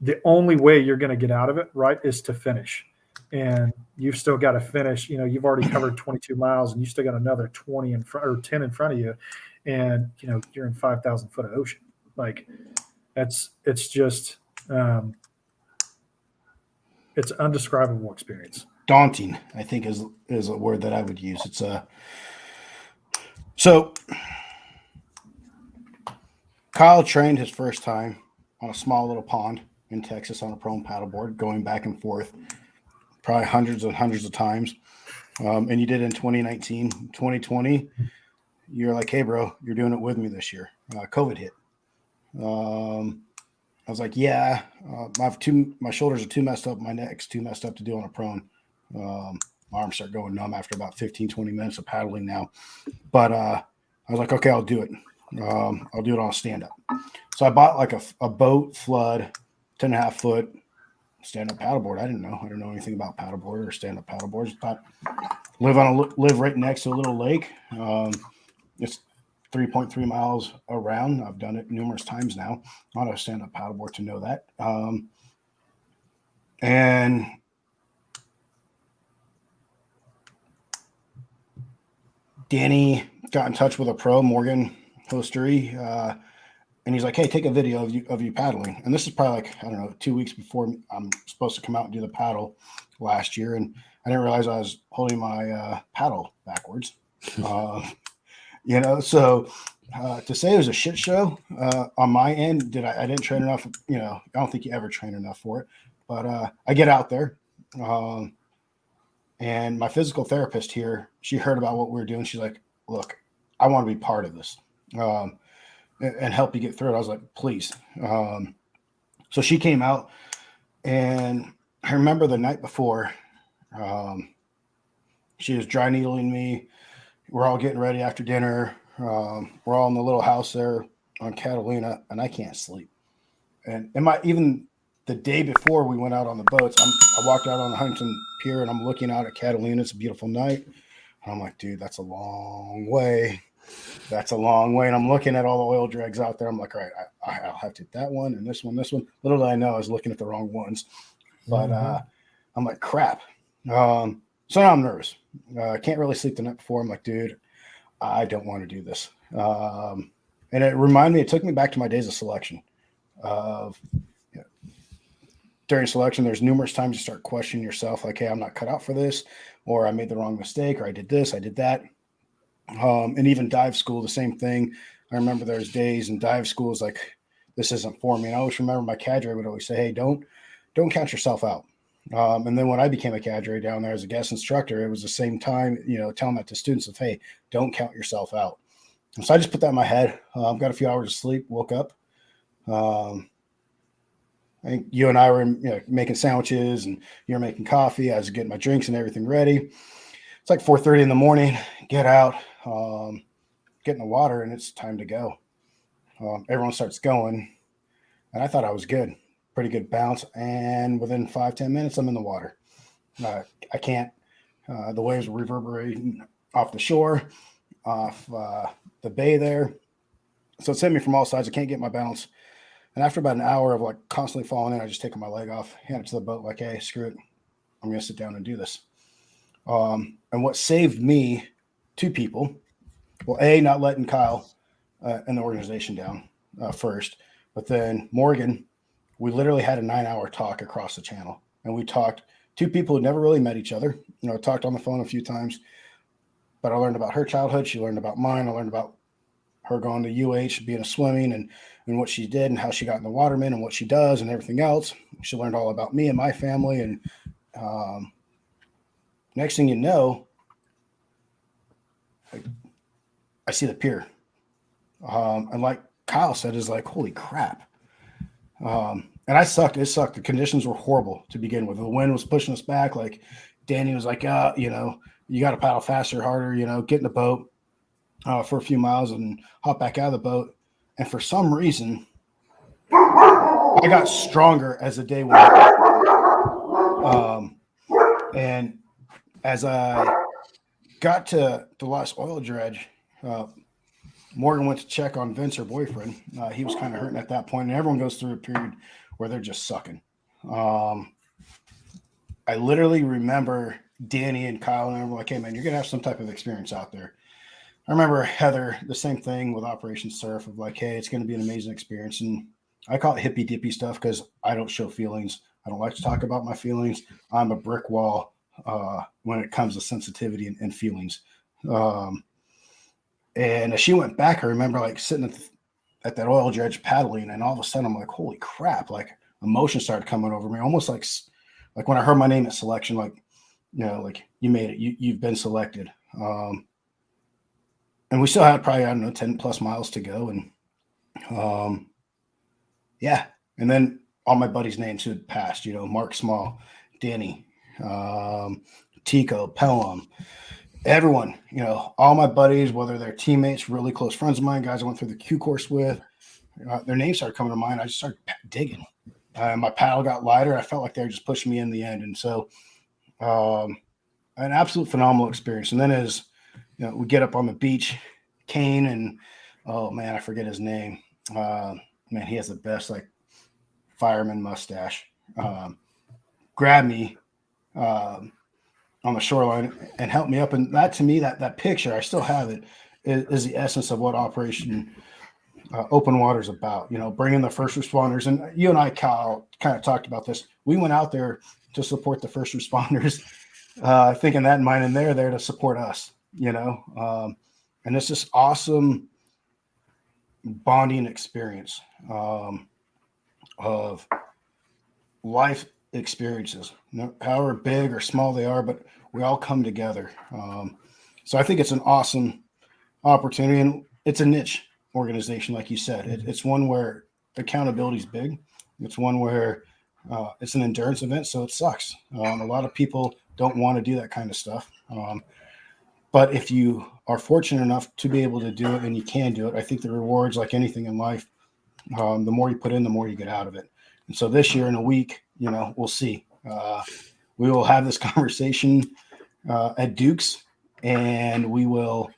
Speaker 3: the only way you're going to get out of it, right, is to finish. And you've still got to finish. You've already covered 22 miles, and you still got another 20 in front, or 10 in front of you, and you're in 5,000 foot of ocean. Like, it's just it's an undescribable experience.
Speaker 2: Daunting, I think, is a word that I would use. It's so Kyle trained his first time on a small little pond in Texas on a prone paddleboard, going back and forth probably hundreds and hundreds of times. And you did it in 2019. 2020, you're like, hey, bro, you're doing it with me this year. COVID hit. I was like, yeah, my shoulders are too messed up. My neck's too messed up to do on a prone. My arms start going numb after about 15, 20 minutes of paddling now. But I was like, okay, I'll do it. I'll do it on a stand-up. So I bought like a boat flood, 10.5 foot stand-up paddleboard. I didn't know anything about paddleboard or stand-up paddleboards. Thought live right next to a little lake. It's 3.3 miles around. I've done it numerous times now on a stand-up paddleboard to know that. And Danny got in touch with a pro, Morgan Hostery, and he's like, hey, take a video of you paddling. And this is probably like, I don't know, 2 weeks before I'm supposed to come out and do the paddle last year. And I didn't realize I was holding my paddle backwards. So to say it was a shit show on my end, I didn't train enough. I don't think you ever train enough for it. But I get out there. And my physical therapist here, she heard about what we were doing. She's like, look, I want to be part of this and help you get through it. I was like, please. So she came out, and I remember the night before, she was dry needling me. We're all getting ready after dinner. We're all in the little house there on Catalina, and I can't sleep. And even the day before we went out on the boats, I walked out on the Huntington Pier, and I'm looking out at Catalina. It's a beautiful night. And I'm like, dude, that's a long way. That's a long way. And I'm looking at all the oil drags out there. I'm like, all right, I'll have to hit that one and this one. Little did I know I was looking at the wrong ones. But I'm like, crap. So now I'm nervous. I can't really sleep the night before. I'm like, dude, I don't want to do this. And it took me back to my days of selection. During selection, there's numerous times you start questioning yourself, like, hey, I'm not cut out for this, or I made the wrong mistake, or I did this, I did that. And even dive school, the same thing. I remember there's days in dive schools like, this isn't for me. And I always remember my cadre would always say, hey, don't count yourself out. And then when I became a cadre down there as a guest instructor, it was the same time, telling that to students of, hey, don't count yourself out. And so I just put that in my head. Got a few hours of sleep, woke up. I think you and I were making sandwiches, and you're making coffee. I was getting my drinks and everything ready. It's like 4:30 in the morning. Get out, get in the water, and it's time to go. Everyone starts going, and I thought I was good. Pretty good bounce. And within 5-10 minutes, I'm in the water. I can't. The waves were reverberating off the shore, off the bay there. So it's hitting me from all sides. I can't get my balance. And after about an hour of like constantly falling in, I just taken my leg off, hand it to the boat, like, hey, screw it. I'm going to sit down and do this. And what saved me, 2 people, well, A, not letting Kyle and the organization down first, but then Morgan, we literally had a 9-hour talk across the channel. And we talked, 2 people who never really met each other, talked on the phone a few times, but I learned about her childhood. She learned about mine. I learned about her going to UH, being a swimming and what she did and how she got in the waterman and what she does and everything else. She learned all about me and my family. And next thing you know, I see the pier. And like Kyle said, is like, holy crap. And I sucked. It sucked. The conditions were horrible to begin with. The wind was pushing us back. Like Danny was like, you got to paddle faster, harder, get in the boat for a few miles and hop back out of the boat. And for some reason, I got stronger as the day went on. And as I got to the last oil dredge, Morgan went to check on Vince, her boyfriend. He was kind of hurting at that point, and everyone goes through a period where they're just sucking. I literally remember Danny and Kyle, and I were like, hey, man, you're going to have some type of experience out there. I remember Heather, the same thing with Operation Surf, of like, hey, it's going to be an amazing experience. And I call it hippy dippy stuff because I don't show feelings. I don't like to talk about my feelings. I'm a brick wall when it comes to sensitivity and feelings. And as she went back, I remember like sitting at that oil dredge paddling, and all of a sudden I'm like, holy crap, like emotion started coming over me, almost like when I heard my name at selection, like, like you made it, you've been selected. And we still had probably, 10 plus miles to go. And yeah. And then all my buddies' names who had passed, Mark Small, Danny, Tico, Pelham, everyone, all my buddies, whether they're teammates, really close friends of mine, guys I went through the Q course with, their names started coming to mind. I just started digging. My paddle got lighter. I felt like they were just pushing me in the end. And so an absolute phenomenal experience. And then as we get up on the beach, Kane and, oh man, I forget his name. Man, he has the best like fireman mustache. Grabbed me on the shoreline and helped me up. And that, to me, that picture, I still have it, is the essence of what Operation Open Water is about. Bringing the first responders. And you and I, Kyle, kind of talked about this. We went out there to support the first responders, thinking that in mind, and they're there to support us. And it's just awesome bonding experience of life experiences, however big or small they are, but we all come together. So I think it's an awesome opportunity, and it's a niche organization, like you said. It's one where accountability is big. It's one where it's an endurance event, so it sucks. A lot of people don't want to do that kind of stuff. But if you are fortunate enough to be able to do it, and you can do it, I think the rewards, like anything in life, the more you put in, the more you get out of it. And so this year, in a week, we'll see. We will have this conversation at Duke's, and we will,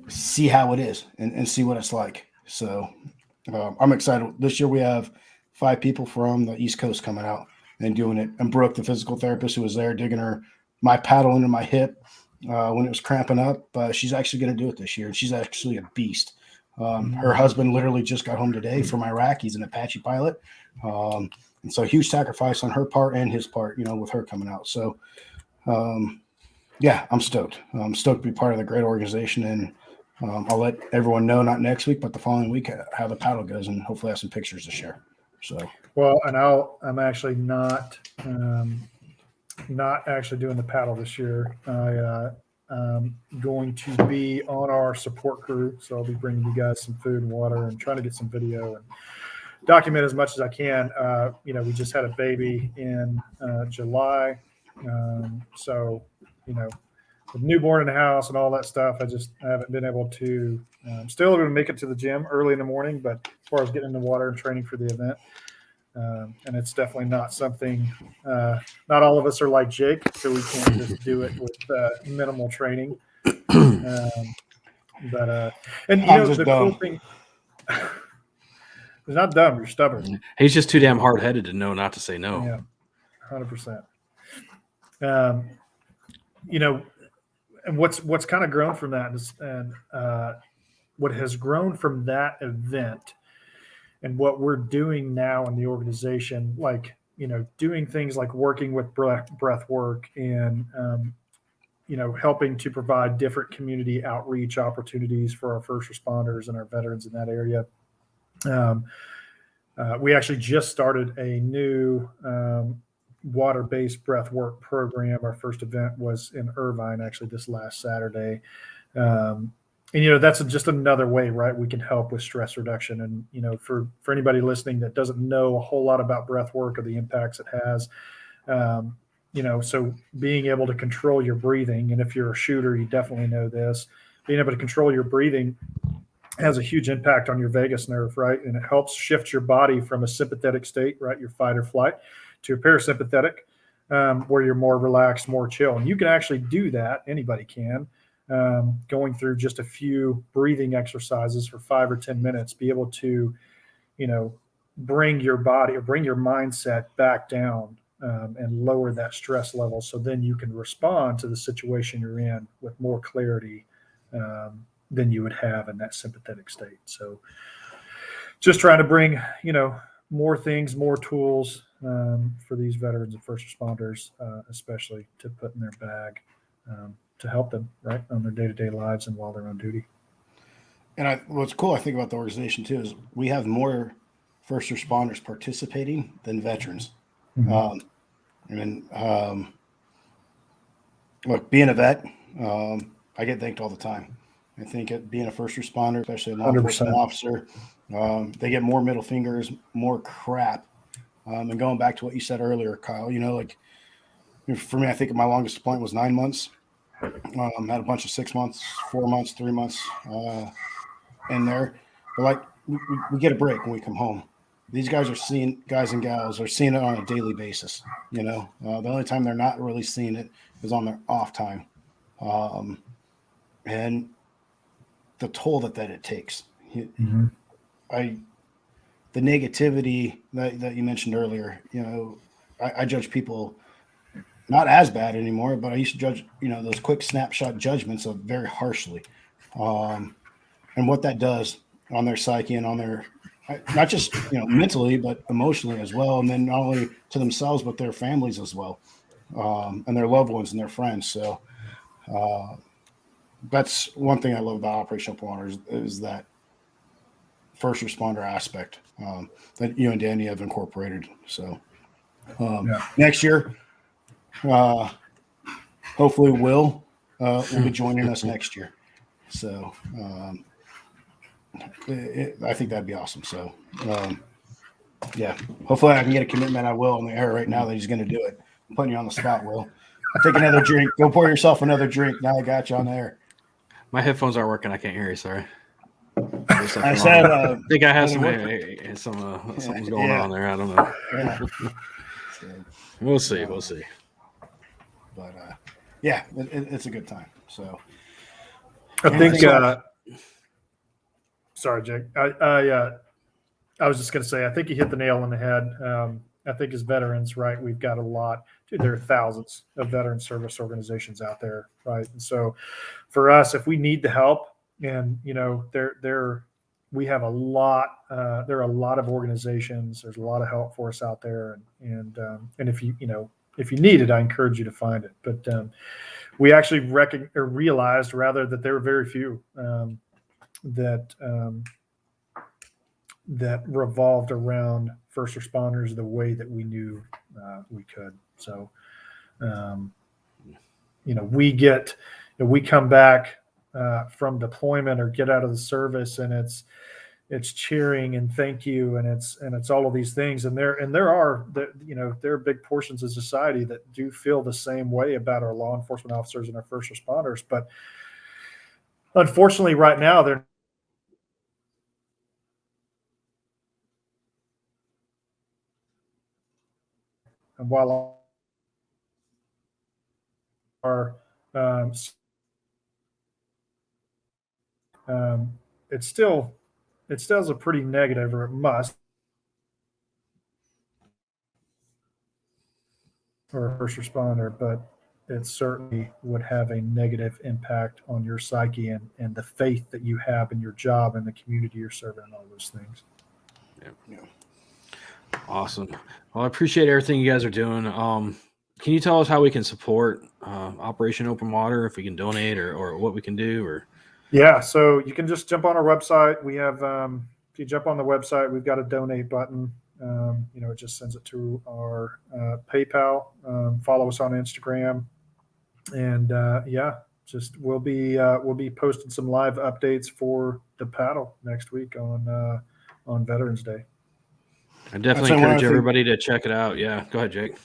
Speaker 2: see how it is and see what it's like. So I'm excited. This year we have 5 people from the East Coast coming out and doing it. And Brooke, the physical therapist who was there, digging my paddle into my hip when it was cramping up. She's actually going to do it this year, and she's actually a beast. Her husband literally just got home today from Iraq. He's an Apache pilot. And so huge sacrifice on her part and his part, with her coming out. So, yeah, I'm stoked. I'm stoked to be part of the great organization. And I'll let everyone know, not next week, but the following week, how the paddle goes, and hopefully have some pictures to share. So,
Speaker 3: well, and I'm actually not actually doing the paddle this year. I'm going to be on our support crew, so I'll be bringing you guys some food and water and trying to get some video and document as much as I can. We just had a baby in July. So, with newborn in the house and all that stuff, I haven't been able to, still able to make it to the gym early in the morning, but as far as getting in the water and training for the event, and it's definitely not something, not all of us are like Jake, so we can't just do it with minimal training. And the
Speaker 2: dumb.
Speaker 3: cool thing, it's not dumb, you're stubborn.
Speaker 1: He's just too damn hard-headed to know not to say no.
Speaker 3: Yeah, 100%. And what's kind of grown from that is, and what has grown from that event and what we're doing now in the organization, like, doing things like working with breath work and, helping to provide different community outreach opportunities for our first responders and our veterans in that area. We actually just started a new water-based breath work program. Our first event was in Irvine, actually, this last Saturday. And that's just another way, right? We can help with stress reduction. And, for anybody listening that doesn't know a whole lot about breath work or the impacts it has, so being able to control your breathing, and if you're a shooter, you definitely know this, being able to control your breathing has a huge impact on your vagus nerve, right? And it helps shift your body from a sympathetic state, right, your fight or flight, to a parasympathetic, where you're more relaxed, more chill. And you can actually do that. Anybody can. Going through just a few breathing exercises for 5 or 10 minutes, be able to, bring your body or bring your mindset back down and lower that stress level. So then you can respond to the situation you're in with more clarity than you would have in that sympathetic state. So just trying to bring, more things, more tools for these veterans and first responders, especially to put in their bag to help them, right, on their day-to-day lives and while they're on duty.
Speaker 2: And what's cool, I think, about the organization too, is we have more first responders participating than veterans.
Speaker 3: Mm-hmm.
Speaker 2: Look, being a vet, I get thanked all the time. I think being a first responder, especially a law enforcement officer, they get more middle fingers, more crap. And going back to what you said earlier, Kyle, for me, I think my longest deployment was 9 months. Had a bunch of 6 months, 4 months, 3 months in there. But we get a break when we come home. These guys and gals are seeing it on a daily basis. The only time they're not really seeing it is on their off time. And the toll that it takes.
Speaker 3: Mm-hmm.
Speaker 2: The negativity that you mentioned earlier, I judge people not as bad anymore, but I used to judge, those quick snapshot judgments of very harshly. And what that does on their psyche and on their, not just, mentally, but emotionally as well. And then not only to themselves, but their families as well, and their loved ones and their friends. So that's one thing I love about Operational Power is that first responder aspect that you and Danny have incorporated. So next year, hopefully Will be joining us next year. So I think that'd be awesome. So hopefully I can get a commitment. I will on the air right now that he's going to do it. I'm putting you on the spot, Will. Take another drink. Go pour yourself another drink. Now I got you on the air.
Speaker 1: My headphones aren't working. I can't hear you. Sorry.
Speaker 2: I said,
Speaker 1: I think I have something's going on there. I don't know.
Speaker 2: Yeah.
Speaker 1: We'll see. We'll see.
Speaker 2: But it's a good time. So
Speaker 3: I think. Sorry, Jake. I was just going to say, I think you hit the nail on the head. I think as veterans, right, we've got a lot. Dude, there are thousands of veteran service organizations out there, right? And so, for us, if we need the help, and we have a lot. There are a lot of organizations. There's a lot of help for us out there, and if you need it, I encourage you to find it. But we actually realized rather that there were very few that revolved around first responders the way that we knew we could. So, we come back from deployment or get out of the service, and it's, it's cheering and thank you, and it's all of these things. And there are big portions of society that do feel the same way about our law enforcement officers and our first responders. But unfortunately, right now, they're and while our it's still a pretty negative, or it must, for a first responder, but it certainly would have a negative impact on your psyche and the faith that you have in your job and the community you're serving and all those things.
Speaker 2: Yeah.
Speaker 1: Awesome. Well, I appreciate everything you guys are doing. Can you tell us how we can support Operation Open Water, if we can donate or what we can do? Or
Speaker 3: yeah, so you can just jump on our website. We have, if you jump on the website, we've got a donate button. It just sends it to our PayPal. Follow us on Instagram, and we'll be posting some live updates for the paddle next week on Veterans Day.
Speaker 1: I definitely encourage everybody to check it out. Yeah, go ahead, Jake.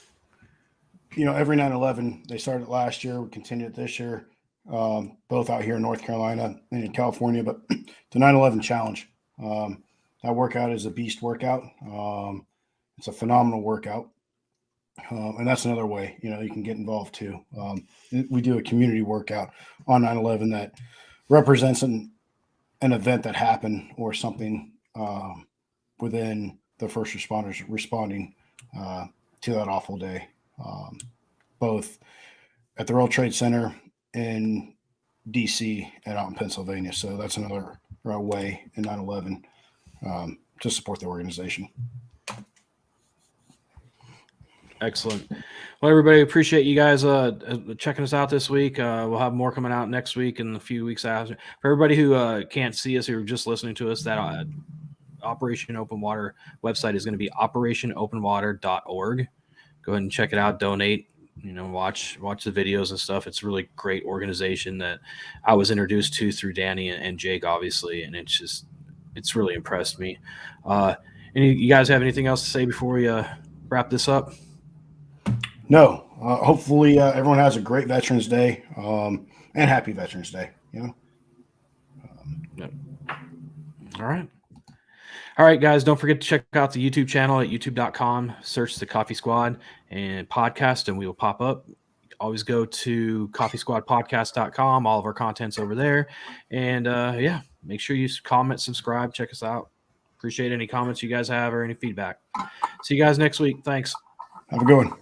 Speaker 2: Every 9/11, they started last year, we continued it this year, both out here in North Carolina and in California. But the 9/11 challenge, that workout is a beast workout. It's a phenomenal workout. And that's another way, you can get involved too. We do a community workout on 9/11 that represents an event that happened or something within the first responders responding to that awful day, both at the World Trade Center in DC and out in Pennsylvania. So that's another way in 9/11 to support the organization.
Speaker 1: Excellent. Well, everybody, appreciate you guys checking us out this week. We'll have more coming out next week and a few weeks after. For everybody who can't see us, who are just listening to us, that Operation Open Water website is going to be operatianopenwater.org. Go ahead and check it out. Donate. Watch the videos and stuff. It's a really great organization that I was introduced to through Danny and Jake, obviously, and it's really impressed me. You guys have anything else to say before we wrap this up?
Speaker 2: No. Hopefully everyone has a great Veterans Day and happy Veterans Day.
Speaker 1: Yep. All right, guys, don't forget to check out the YouTube channel at youtube.com. Search the Coffee Squad and podcast, and we will pop up. Always go to coffeesquadpodcast.com. All of our content's over there. And, make sure you comment, subscribe, check us out. Appreciate any comments you guys have or any feedback. See you guys next week. Thanks.
Speaker 2: Have a good one.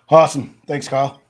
Speaker 2: Awesome. Thanks, Kyle.